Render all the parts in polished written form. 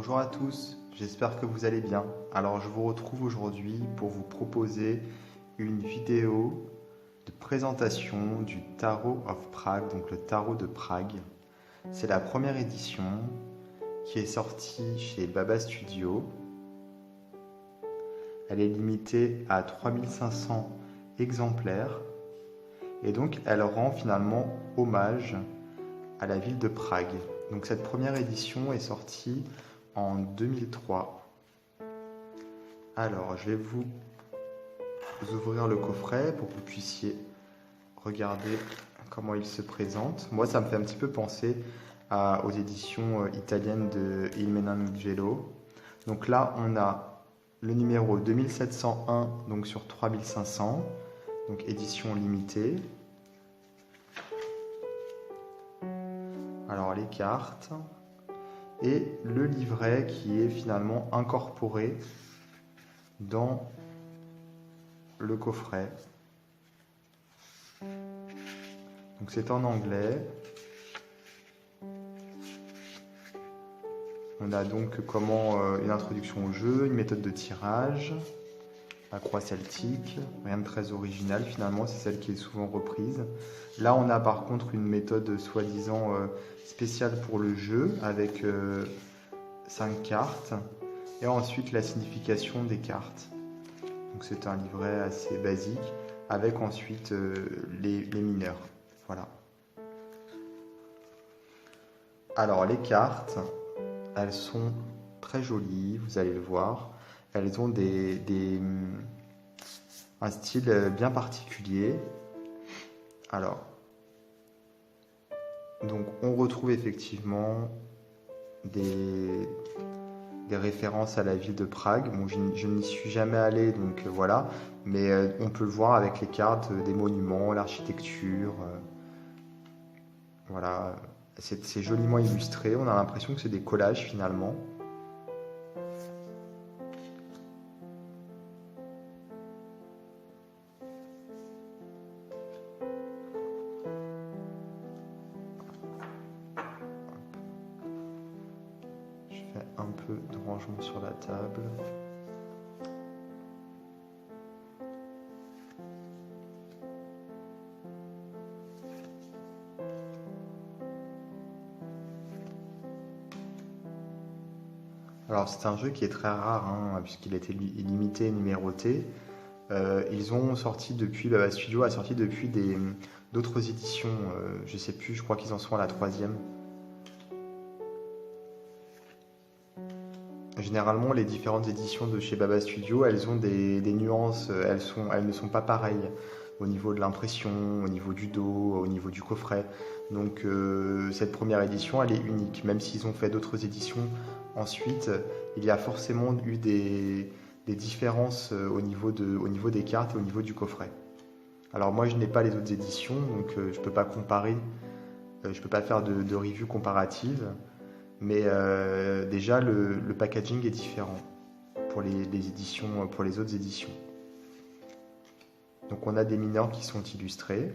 Bonjour à tous, j'espère que vous allez bien. Alors je vous retrouve aujourd'hui pour vous proposer une vidéo de présentation du Tarot of Prague, donc le tarot de Prague. C'est la première édition qui est sortie chez Baba Studio. Elle est limitée à 3500 exemplaires et donc elle rend finalement hommage à la ville de Prague. Donc cette première édition est sortie en 2003. Alors je vais vous ouvrir le coffret pour que vous puissiez regarder comment il se présente. Moi ça me fait un petit peu penser aux éditions italiennes de Il Menangelo. Donc là on a le numéro 2701 donc sur 3500, donc édition limitée. Alors les cartes et le livret qui est finalement incorporé dans le coffret. Donc c'est en anglais. On a donc une introduction au jeu, une méthode de tirage, la croix celtique, rien de très original finalement, c'est celle qui est souvent reprise. Là on a par contre une méthode soi-disant spéciale pour le jeu avec 5 cartes et ensuite la signification des cartes. Donc c'est un livret assez basique avec ensuite les mineurs. Voilà. Alors les cartes, elles sont très jolies, vous allez le voir. Elles ont un style bien particulier. Alors, donc on retrouve effectivement des références à la ville de Prague. Bon, je n'y suis jamais allé, donc voilà. Mais on peut le voir avec les cartes des monuments, l'architecture. Voilà, c'est joliment illustré. On a l'impression que c'est des collages finalement. Un peu de rangement sur la table. Alors c'est un jeu qui est très rare hein, puisqu'il a été limité et numéroté. Ils ont sorti depuis, Baba Studio a sorti depuis d'autres éditions. Je sais plus, je crois qu'ils en sont à la 3e. Généralement, les différentes éditions de chez Baba Studio, elles ont des nuances, elles ne sont pas pareilles au niveau de l'impression, au niveau du dos, au niveau du coffret. Donc cette première édition, elle est unique. Même s'ils ont fait d'autres éditions ensuite, il y a forcément eu des différences au niveau des cartes et au niveau du coffret. Alors moi, je n'ai pas les autres éditions, donc je ne peux pas comparer, je ne peux pas faire de review comparative. Mais déjà le packaging est différent pour les éditions, pour les autres éditions. Donc on a des mineurs qui sont illustrés.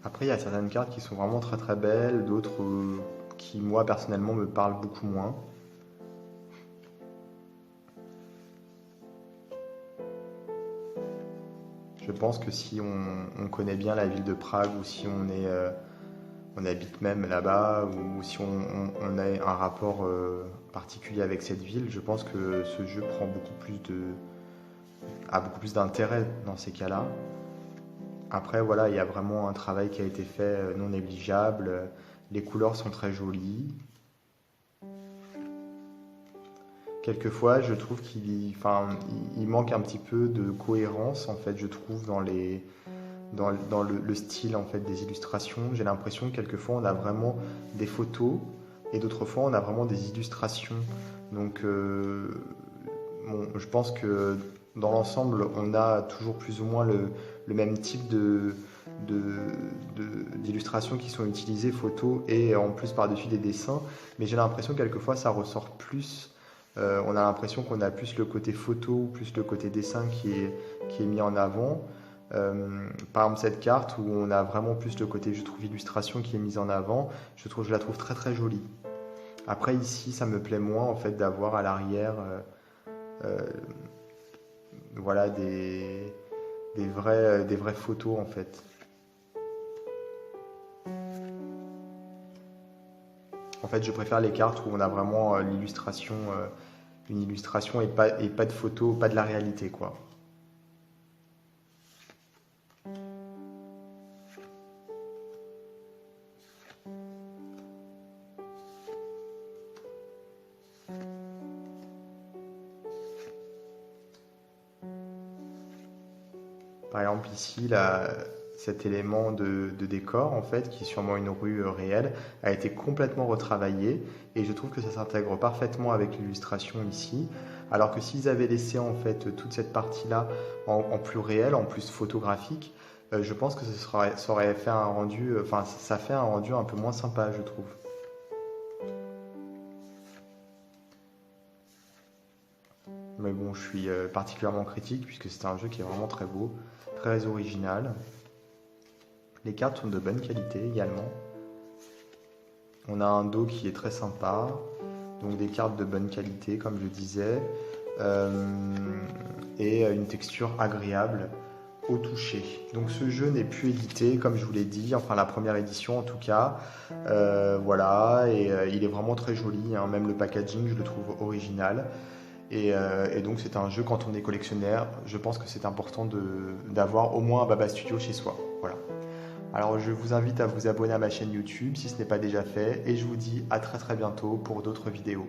Après il y a certaines cartes qui sont vraiment très très belles, d'autres qui moi personnellement me parlent beaucoup moins. Je pense que si on connaît bien la ville de Prague ou si on habite même là-bas ou si on a un rapport particulier avec cette ville, je pense que ce jeu prend a beaucoup plus d'intérêt dans ces cas-là. Après voilà, il y a vraiment un travail qui a été fait non négligeable. Les couleurs sont très jolies. Quelquefois, je trouve qu'il manque un petit peu de cohérence, en fait, je trouve, dans le style en fait, des illustrations. J'ai l'impression que quelquefois, on a vraiment des photos et d'autres fois, on a vraiment des illustrations. Donc, je pense que dans l'ensemble, on a toujours plus ou moins le même type d'illustrations qui sont utilisées, photos et en plus par-dessus des dessins. Mais j'ai l'impression que quelquefois, ça ressort plus On a l'impression qu'on a plus le côté photo ou plus le côté dessin qui est mis en avant. Par exemple, cette carte où on a vraiment plus le côté, je trouve, illustration qui est mise en avant, je la trouve très très jolie. Après, ici, ça me plaît moins en fait d'avoir à l'arrière euh, voilà, des vraies photos en fait. En fait, je préfère les cartes où on a vraiment l'illustration, une illustration et pas de photo, pas de la réalité, quoi. Par exemple, ici, là, cet élément de décor, en fait, qui est sûrement une rue réelle, a été complètement retravaillé et je trouve que ça s'intègre parfaitement avec l'illustration ici. Alors que s'ils avaient laissé en fait toute cette partie-là en plus réel, en plus photographique, je pense que ça aurait fait un rendu, enfin, ça fait un rendu un peu moins sympa, je trouve. Mais bon, je suis particulièrement critique puisque c'est un jeu qui est vraiment très beau, très original. Les cartes sont de bonne qualité également. On a un dos qui est très sympa, donc des cartes de bonne qualité comme je disais, et une texture agréable au toucher. Donc ce jeu n'est plus édité comme je vous l'ai dit, enfin la première édition en tout cas. Voilà, et il est vraiment très joli, hein. Même le packaging je le trouve original. Et donc c'est un jeu quand on est collectionneur, je pense que c'est important d'avoir au moins un Baba Studio chez soi. Voilà. Alors je vous invite à vous abonner à ma chaîne YouTube si ce n'est pas déjà fait et je vous dis à très très bientôt pour d'autres vidéos.